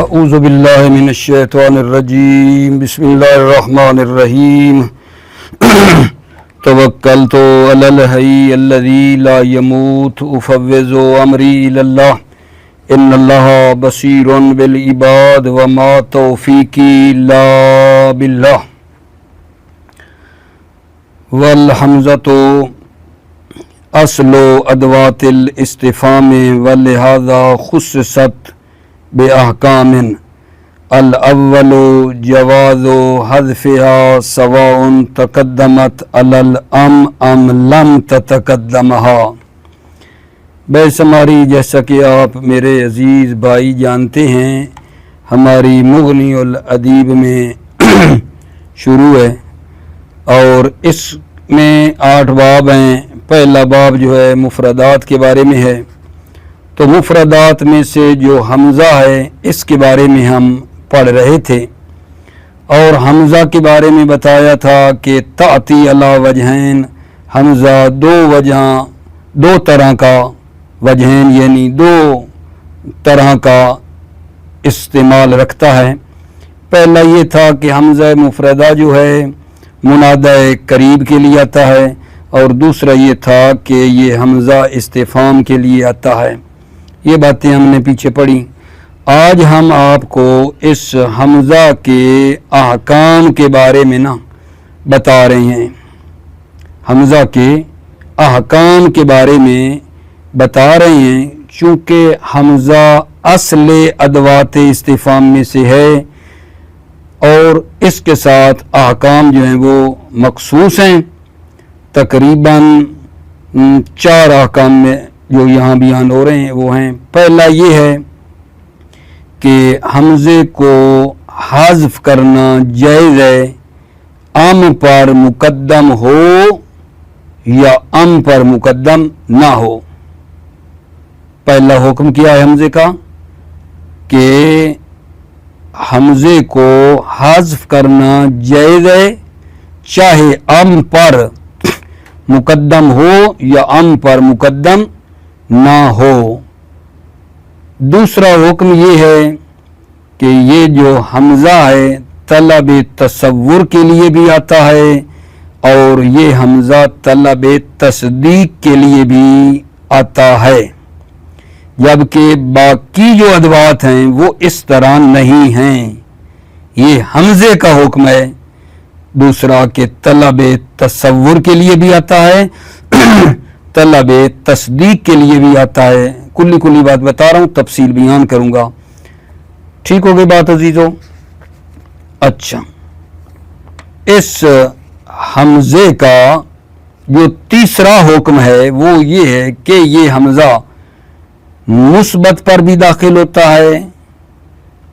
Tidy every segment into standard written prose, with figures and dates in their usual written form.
اعوذ باللہ من الشیطان الرجیم بسم اللہ الرحمن الرحیم توکلت علی الحی الذی لا یموت افوض امری الی اللہ ان اللہ بصیر بالعباد وما توفیقی الا باللہ والحمزۃ اصل ادوات الاستفہام ولہذا خصصت بأحکام الاول جواز حذفها سواء تقدمت علی الام ام لم تتقدمها۔ بس ہماری جیسا کہ آپ میرے عزیز بھائی جانتے ہیں ہماری مغنی الادیب میں شروع ہے اور اس میں 8 باب ہیں۔ پہلا باب جو ہے مفردات کے بارے میں ہے، تو مفردات میں سے جو حمزہ ہے اس کے بارے میں ہم پڑھ رہے تھے اور حمزہ کے بارے میں بتایا تھا کہ تأتی علی وجہین، حمزہ دو طرح کا وجہین یعنی 2 طرح کا استعمال رکھتا ہے۔ پہلا یہ تھا کہ حمزہ مفردہ جو ہے منادہ قریب کے لیے آتا ہے اور دوسرا یہ تھا کہ یہ حمزہ استفہام کے لیے آتا ہے۔ یہ باتیں ہم نے پیچھے پڑھی۔ آج ہم آپ کو اس حمزہ کے احکام کے بارے میں بتا رہے ہیں۔ حمزہ کے احکام کے بارے میں بتا رہے ہیں چونکہ حمزہ اصل ادوات استفہام میں سے ہے اور اس کے ساتھ احکام جو ہیں وہ مخصوص ہیں۔ تقریباً 4 احکام میں جو یہاں بیان ہو رہے ہیں وہ ہیں۔ پہلا یہ ہے کہ حمزے کو حذف کرنا جائز ہے، ام پر مقدم ہو یا ام پر مقدم نہ ہو۔ پہلا حکم کیا ہے حمزے کا کہ حمزے کو حذف کرنا جائز ہے چاہے ام پر مقدم ہو یا ام پر مقدم نہ ہو۔ دوسرا حکم یہ ہے کہ یہ جو حمزہ ہے طلب تصور کے لیے بھی آتا ہے اور یہ حمزہ طلب تصدیق کے لیے بھی آتا ہے، جبکہ باقی جو ادوات ہیں وہ اس طرح نہیں ہیں۔ یہ حمزے کا حکم ہے۔ دوسرا کہ طلب تصور کے لیے بھی آتا ہے، طلب تصدیق کے لیے بھی آتا ہے۔ کلی بات بتا رہا ہوں، تفصیل بیان کروں گا۔ ٹھیک ہو گئی بات عزیزو؟ اچھا، اس حمزے کا جو تیسرا حکم ہے وہ یہ ہے کہ یہ حمزہ مثبت پر بھی داخل ہوتا ہے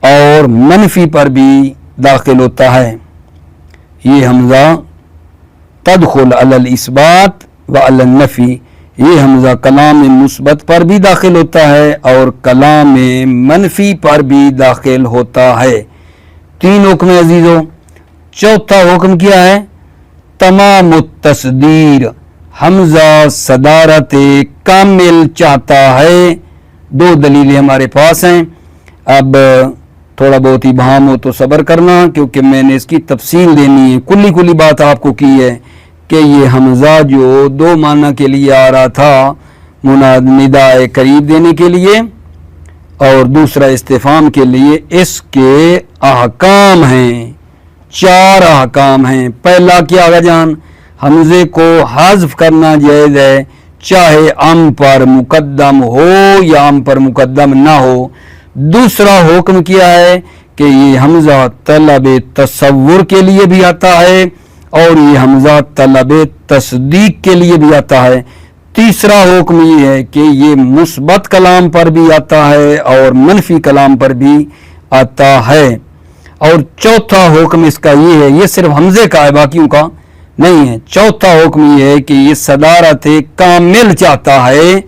اور منفی پر بھی داخل ہوتا ہے۔ یہ حمزہ تدخل علی الاثبات و علی النفی، یہ حمزہ کلام مثبت پر بھی داخل ہوتا ہے اور کلام منفی پر بھی داخل ہوتا ہے۔ 3 حکم عزیزو۔ چوتھا حکم کیا ہے؟ تمام التصدیر، حمزہ صدارت کامل چاہتا ہے۔ 2 دلیلیں ہمارے پاس ہیں۔ اب تھوڑا بہت ہی بہام ہو تو صبر کرنا کیونکہ میں نے اس کی تفصیل دینی ہے۔ کلی بات آپ کو کی ہے کہ یہ حمزہ جو 2 معنی کے لیے آ رہا تھا، نداء قریب دینے کے لیے اور دوسرا استفہام کے لیے، اس کے احکام ہیں، 4 احکام ہیں۔ پہلا کیا ہوگا جان؟ حمزے کو حذف کرنا جائز ہے چاہے ام پر مقدم ہو یا ام پر مقدم نہ ہو۔ دوسرا حکم کیا ہے کہ یہ حمزہ طلب تصور کے لیے بھی آتا ہے اور یہ حمزہ طلب تصدیق کے لیے بھی آتا ہے۔ تیسرا حکم یہ ہے کہ یہ مثبت کلام پر بھی آتا ہے اور منفی کلام پر بھی آتا ہے۔ اور چوتھا حکم اس کا یہ ہے، یہ صرف حمزے کا ہے، باقیوں کا نہیں ہے۔ چوتھا حکم یہ ہے کہ یہ صدارت کامل چاہتا ہے۔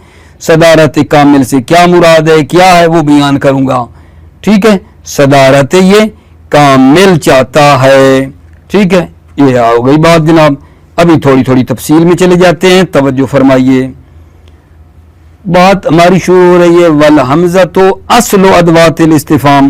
صدارت کامل سے کیا مراد ہے، کیا ہے، وہ بیان کروں گا۔ ٹھیک ہے، صدارت یہ کامل چاہتا ہے۔ ٹھیک ہے، یہ ہو گئی بات جناب۔ ابھی تھوڑی تفصیل میں چلے جاتے ہیں، توجہ فرمائیے۔ بات ہماری شروع ہو رہی ہے والحمزہ تو اصل ادوات الاستفہام،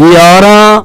11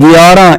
11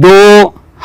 2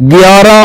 11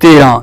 13।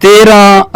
13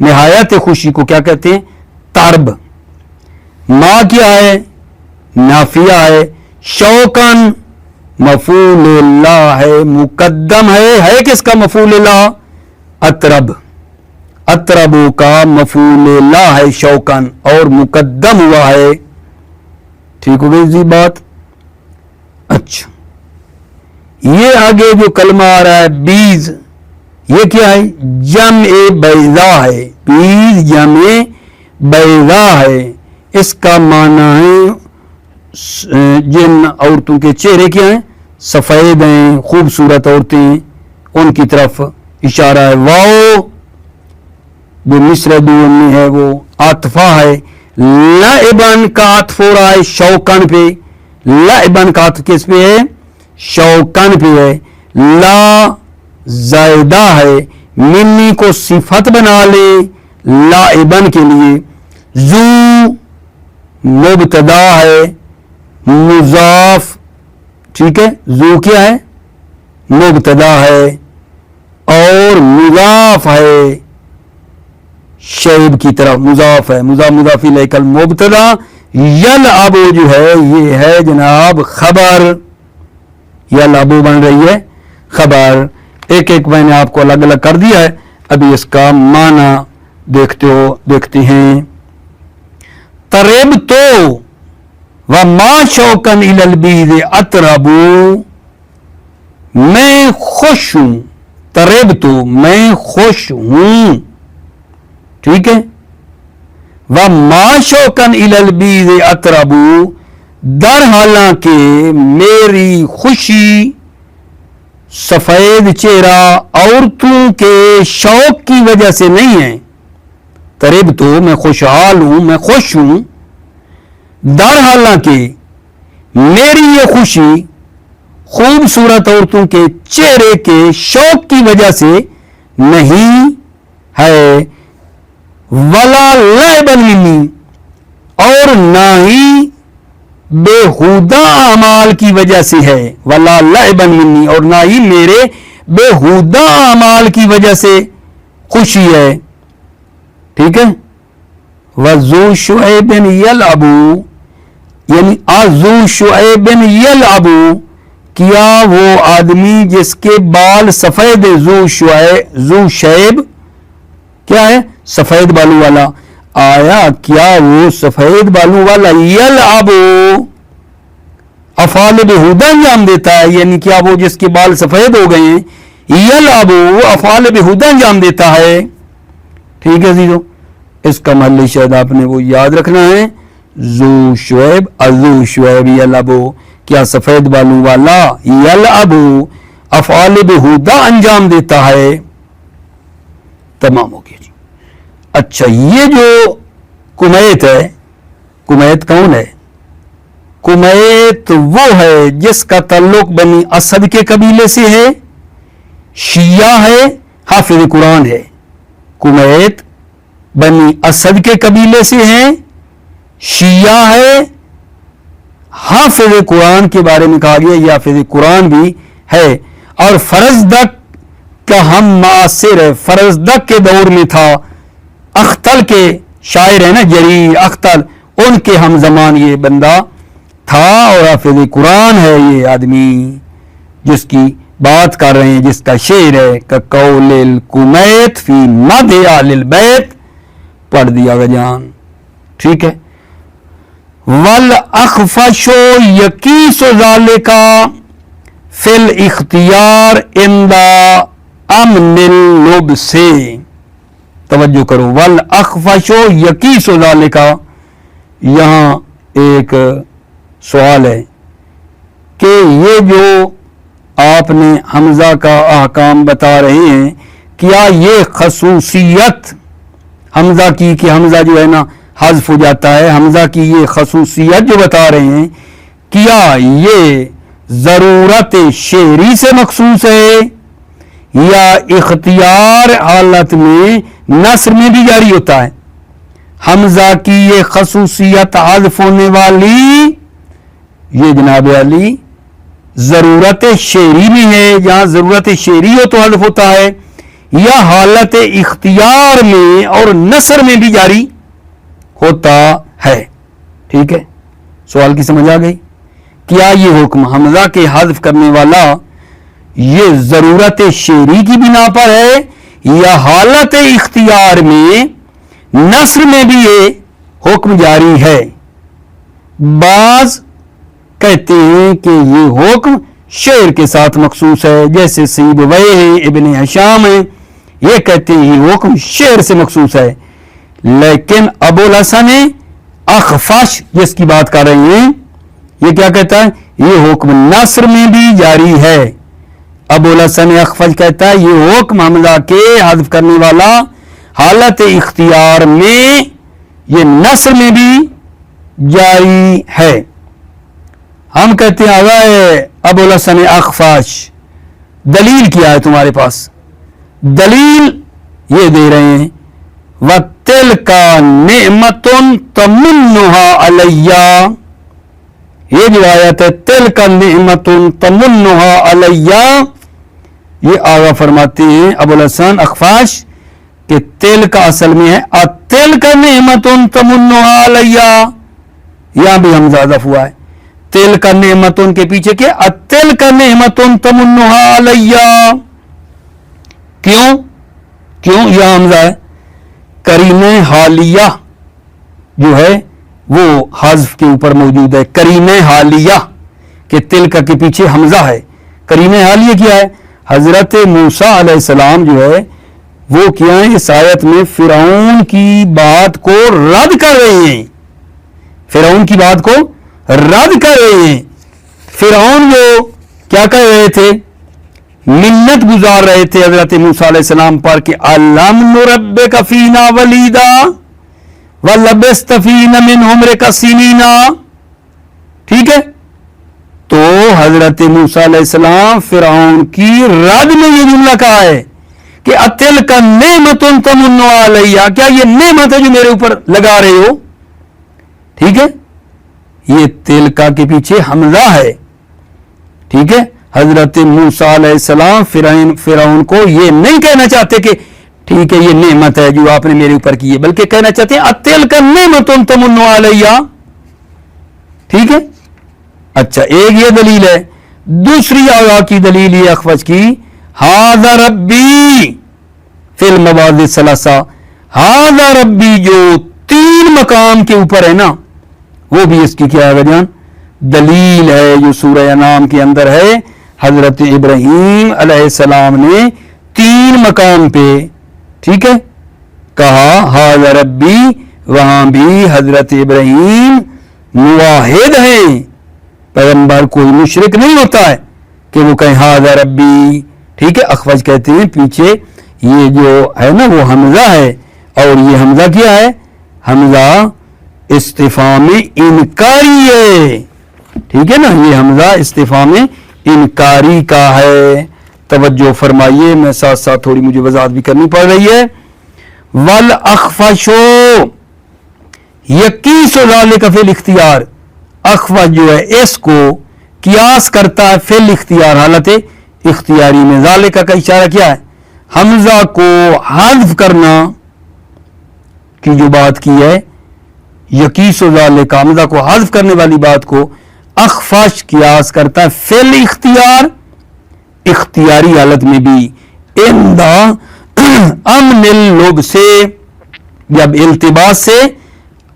نہایت خوشی کو کیا کہتے ہیں؟ طرب. ما کیا ہے؟ نافیہ ہے. شوقن مفعول اللہ ہے, مقدم ہے کس کا مفعول اللہ؟ اطرب. اطرب کا مفعول اللہ ہے شوقن, اور مقدم ہوا ہے. ٹھیک ہو گئی جی بات؟ اچھا, یہ آگے جو کلمہ آ رہا ہے بیز, یہ کیا ہے؟ جمع بیضا ہے. بیز جمع بیضا ہے. اس کا معنی ہے جن عورتوں کے چہرے کیا ہیں؟ سفید ہیں, خوبصورت عورتیں, ان کی طرف اشارہ ہے. واؤ جو مصر دون میں ہے وہ عاطفہ ہے. لعبن کا عطف ہو رہا ہے شوقن پہ. لعبن کا عطف کس پہ ہے؟ شوقن پہ ہے. لا زائدہ ہے, منی کو صفت بنا لے لعبن کے لیے. زو مبتدا ہے, مضاف. ٹھیک ہے, زو کیا ہے؟ مبتدا ہے, اور مضاف ہے شیب کی طرف, مضاف ہے. مضاف الیہ کل مبتدا. یلعب جو ہے یہ ہے جناب خبر. یلعب بن رہی ہے خبر. ایک ایک میں نے آپ کو الگ الگ کر دیا ہے, ابھی اس کا معنی دیکھتے ہیں. ترب تو وما شوقن الی البیض اطرب, میں خوش ہوں. ترب تو میں خوش ہوں. ٹھیک ہے. وما شوقن الی البیض اطرب, در حالانکہ میری خوشی سفید چہرہ عورتوں کے شوق کی وجہ سے نہیں ہے. ترب تو میں خوشحال ہوں, میں خوش ہوں. در حالانکہ میری یہ خوشی خوبصورت عورتوں کے چہرے کے شوق کی وجہ سے نہیں ہے. ولا لعبا منی, اور نہ ہی بےہودہ اعمال کی وجہ سے ہے. ولا لعبا منی, اور نہ ہی میرے بےہودہ اعمال کی وجہ سے خوشی ہے. ٹھیک ہے. وذو شعیب یلعب, یعنی ذو شعیب یلعب, کیا وہ آدمی جس کے بال سفید ہے. ذو شعیب کیا ہے؟ سفید بالوں والا. آیا کیا وہ سفید بالوں والا یلعب افعال بہودہ انجام دیتا ہے؟ یعنی کیا وہ جس کے بال سفید ہو گئے ہیں یلعب وہ افعال بہودہ انجام دیتا ہے. ٹھیک ہے عزیزو, اس کا محل شاید آپ نے وہ یاد رکھنا ہے. ذو شعیب ذو شعیب یلعب, کیا سفید بالوں والا یلعب افعال بہودہ انجام دیتا ہے. تمام ہو گیا جی. اچھا, یہ جو کمیت ہے, کمیت کون ہے؟ کمیت وہ ہے جس کا تعلق بنی اسد کے قبیلے سے ہے, شیعہ ہے, حافظ قرآن ہے. کمیت بنی اسد کے قبیلے سے ہے, شیعہ ہے, حافظ قرآن کے بارے میں کہا گیا یہ حافظ قرآن بھی ہے. اور فرزدق کا ہم معاصر ہے, فرزدق کے دور میں تھا. اختل کے شاعر ہے نا, جریر اختل, ان کے ہم زمان یہ بندہ تھا. اور حافظ قرآن ہے یہ آدمی جس کی بات کر رہے ہیں, جس کا شعر ہے کقول الکمیت فی مدح اہل البیت, پڑھ دیا گا جان. ٹھیک ہے. والاخفش یقیس ذالک فی الاختیار عند امن اللبس, توجہ کرو. والاخفش یقیس ذالک, یہاں ایک سوال ہے کہ یہ جو آپ نے حمزہ کا احکام بتا رہے ہیں, کیا یہ خصوصیت حمزہ کی, کہ حمزہ جو ہے نا حذف ہو جاتا ہے, حمزہ کی یہ خصوصیت جو بتا رہے ہیں, کیا یہ ضرورت شعری سے مخصوص ہے یا اختیار حالت میں نثر میں بھی جاری ہوتا ہے؟ حمزہ کی یہ خصوصیت حذف ہونے والی یہ جناب علی ضرورت شعری میں ہے, جہاں ضرورت شعری ہو تو حذف ہوتا ہے, یا حالت اختیار میں اور نثر میں بھی جاری ہوتا ہے. ٹھیک ہے, سوال کی سمجھ آ گئی؟ کیا یہ حکم حمزہ کے حذف کرنے والا یہ ضرورت شعری کی بنا پر ہے یا حالت اختیار میں نثر میں بھی یہ حکم جاری ہے؟ بعض کہتے ہیں کہ یہ حکم شعر کے ساتھ مخصوص ہے، جیسے سیبویہ ہیں، ابن ہشام ہیں، یہ کہتے ہیں یہ حکم شعر سے مخصوص ہے. لیکن ابو الحسن اخفش جس کی بات کر رہے ہیں یہ کیا کہتا ہے؟ یہ حکم نثر میں بھی جاری ہے. ابو الحسن اخفش کہتا ہے یہ حکم حمزہ کے حذف کرنے والا حالت اختیار میں یہ نثر میں بھی جاری ہے. ہم کہتے ہیں ابو الحسن اخفش دلیل کیا ہے تمہارے پاس؟ دلیل یہ دے رہے ہیں وَتِلْكَ نِعْمَةٌ تَمُنُّهَا عَلَيَّ. یہ جو آیت ہے تِلْكَ نِعْمَةٌ تَمُنُّهَا عَلَيَّ، یہ آغا فرماتے ہیں ابو الحسن اخفش کہ تل کا اصل میں ہے اتِلْكَ نِعْمَةٌ تَمُنُّهَا عَلَيَّ. یہاں بھی حمزہ حذف ہوا ہے. تل کا نعمتن کے پیچھے کہ اتل کا نعمتن تمنها علیہ. کیوں یہ حمزہ ہے؟ کرینہ حالیہ جو ہے وہ حذف کے اوپر موجود ہے. کرینہ حالیہ کہ تل کا کے پیچھے حمزہ ہے. کرینہ حالیہ کیا ہے؟ حضرت موسیٰ علیہ السلام جو ہے وہ کیا ہے اس آیت میں فرعون کی بات کو رد کر رہے ہیں. فرعون کی بات کو رد کر رہے ہیں. فرعون جو کیا کہہ رہے تھے؟ منت گزار رہے تھے حضرت موسیٰ علیہ السلام پر کہ الم نربک فینا ولیدا ولبست فینا من عمرک سنین. ٹھیک ہے، تو حضرت موسیٰ علیہ السلام فرعون کی رد میں یہ جملہ کہا ہے کہ اتل کا نعمت تمنها علیہ، کیا یہ نعمت ہے جو میرے اوپر لگا رہے ہو؟ ٹھیک ہے، یہ تلکا کے پیچھے حمزہ ہے. ٹھیک ہے، حضرت موسیٰ علیہ السلام فرعون کو یہ نہیں کہنا چاہتے کہ ٹھیک ہے یہ نعمت ہے جو آپ نے میرے اوپر کی ہے، بلکہ کہنا چاہتے ہیں اتلک نعمت تمنها علیہ. ٹھیک ہے، اچھا ایک یہ دلیل ہے. دوسری آغا کی دلیل یہ اخفش کی ھذا ربی فی المواضع الثلاثہ. ھذا ربی جو تین مقام کے اوپر ہے نا، وہ بھی اس کی کیا ہے جان دلیل ہے جو سورہ انعام کے اندر ہے. حضرت ابراہیم علیہ السلام نے تین مقام پہ ٹھیک ہے کہا ھذا ربی، وہاں بھی حضرت ابراہیم موحد ہیں. پیغمبر کوئی مشرک نہیں ہوتا ہے کہ وہ کہیں ھذا ربی. ٹھیک ہے، اخفش کہتے ہیں پیچھے یہ جو ہے نا وہ حمزہ ہے، اور یہ حمزہ کیا ہے؟ حمزہ استفہام انکاری ہے. ٹھیک ہے نا، یہ حمزہ استفہام انکاری کا ہے. توجہ فرمائیے، میں ساتھ ساتھ تھوڑی مجھے وضاحت بھی کرنی پڑ رہی ہے. والاخفشو یقیس ذالک فی الاختیار، اخفش جو ہے اس کو قیاس کرتا ہے فی الاختیار حالت اختیاری میں. ذالک کا اشارہ کیا ہے؟ حمزہ کو حذف کرنا کی جو بات کی ہے، یقیس و ذالک حمزہ کو حذف کرنے والی بات کو اخفش قیاس کرتا ہے فی الاختیار، اختیاری حالت میں بھی. اندہ امن اللب سے، جب التباس سے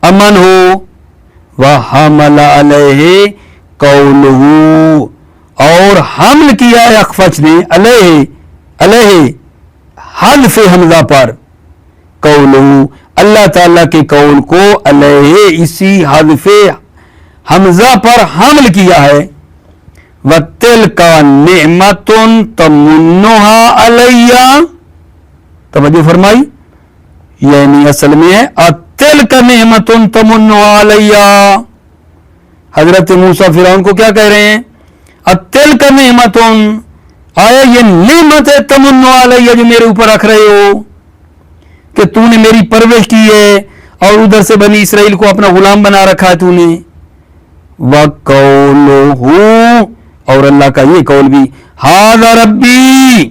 امن ہو. وحمل علیہ قولہ، اور حمل کیا ہے اخفش نے علیہ حذف حمزہ پر. قولہ اللہ تعالیٰ کے قول کو علیہ اسی حذف حمزہ پر حمل کیا ہے. وَتِلْكَ نِعْمَةٌ تَمُنُّهَا عَلَيَّ. توجہ فرمائی، یعنی اصل میں ہے اتِلْكَ نِعْمَةٌ تَمُنُّهَا عَلَيَّ. حضرت موسیٰ فرعون کو کیا کہہ رہے ہیں؟ اتِلْكَ نِعْمَةٌ، آیا یہ نعمت ہے تَمُنُّهَا عَلَيَّ جو میرے اوپر رکھ رہے ہو کہ تو نے میری پرورش کی ہے اور ادھر سے بنی اسرائیل کو اپنا غلام بنا رکھا ہے تو نے. وَقَوْلُهُ، اور اللہ کا یہ قول بھی ھذا ربی،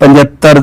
75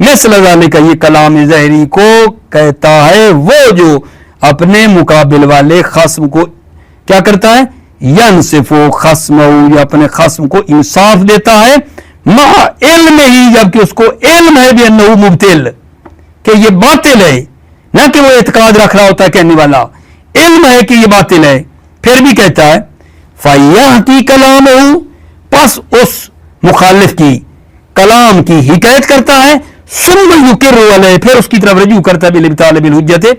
مثل ذالک یہ کلام ظاہری کو کہتا ہے وہ جو اپنے مقابل والے خصم کو کیا کرتا ہے، ینصف خصمہ، یا اپنے خصم کو انصاف دیتا ہے، مع علم ہی، جبکہ اس کو علم ہے بانہ مبتل، کہ یہ باطل ہے، نہ کہ وہ اعتقاد رکھ رہا ہوتا ہے کہنے والا، علم ہے کہ یہ باطل ہے، پھر بھی کہتا ہے فَيَحْكِي كَلَامَهُ، پس اس مخالف کی کلام کی حکایت کرتا ہے، ثُمَّ يُقِرُّ عَلَيْهِ، پھر اس کی طرف رجوع کرتا ہے بِالْإِبْطَالِ بِالْحُجَّةِ،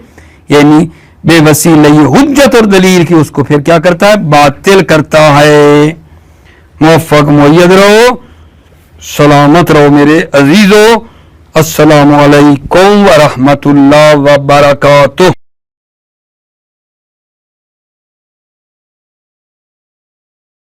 یعنی بے وسیلہ حجت اور دلیل کی اس کو پھر کیا کرتا ہے، باطل کرتا ہے۔ موفق مؤید رہو، سلامت رہو میرے عزیزو، السلام علیکم ورحمۃ اللہ وبرکاتہ۔